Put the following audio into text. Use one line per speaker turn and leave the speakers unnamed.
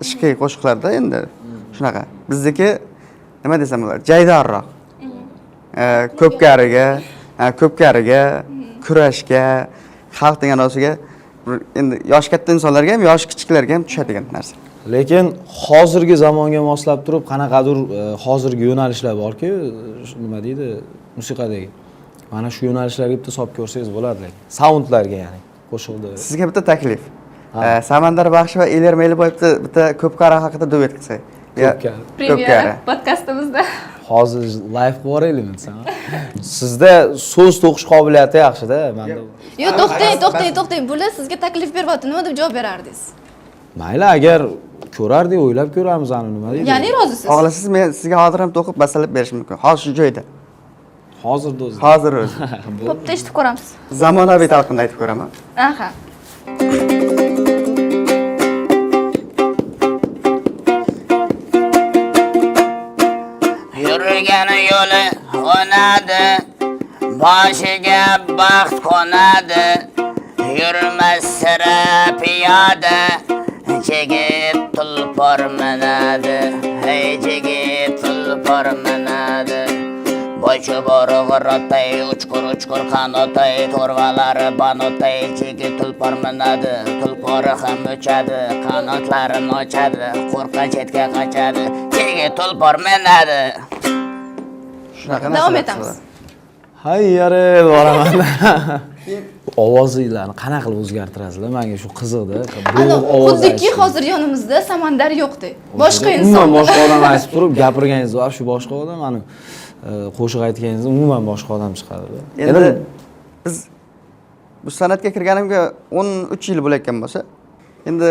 ishqiy qo'shiqlarda endi shunaqa. Bizniki nima desam bo'lar? Jaydorroq. Ko'pkariga, kurashga, xalq degan narsaga endi yosh katta insonlarga ham, yosh kichiklarga ham tushadigan narsa.
Lekin hozirgi zamonga moslab turib qanaqadir hozirgi yo'nalishlar borki, nima deydi, musiqadagi. Mana shu yo'nalishlarga bitta solib ko'rsangiz bo'ladi, lekin saundlarga ya'ni qo'shiqda.
Sizga bitta taklif. Samandar Baxshi va Eler Meliboyevni bitta Ko'pkari haqida duet qilsak.
Premyera podkastimizda.
Hozir live boraylikmi desam. Sizda so'z to'qish qobiliyati yaxshi-da, menda.
Yo'q, to'xtang. Bular sizga taklif beryapti. Nima deb javob berardingiz?
Mayli, agar ko'rardik, o'ylab ko'ramiz ani nima deydi.
Ya'ni rozisiz.
Xohlasiz, men sizga hozir ham to'qib basalib berishim mumkin. Hozir shu joyda.
Hozirda o'zi.
Hozir o'zi.
Bo'pti, eshitib ko'ramiz.
Zamonaviy talqinda aytib ko'raman.
Aha.
Yurgan yo'li o'nadi, boshiga baxt qo'nadi, yurmas sira piyoda, chigit tulpor minadi, hey chigit tulpor minadi. Boshi borig'i rotay, uchqur qanotay, to'rvalari banotay, chigit tulpor minadi, tulpori ham o'chadi, qanotlarini ochadi, qo'rqa chetga qochadi, chigit tulpor minadi.
Shunaqa
Davom etamiz.
Hay yare boraman. Ovozinglarni qanaqa qilib o'zgartirasizlar? Menga shu qiziqda.
Xuddiki hozir yonimizda Samandar yo'qdi. Boshqa inson.
Umuman boshqa odam aytib turib, gapirganingiz va shu boshqa odam, mana qo'shiq aytganingizda umuman boshqa odam chiqadi.
Endi biz bu san'atga kirganimga 13 yil bo'layotgan bo'lsa, endi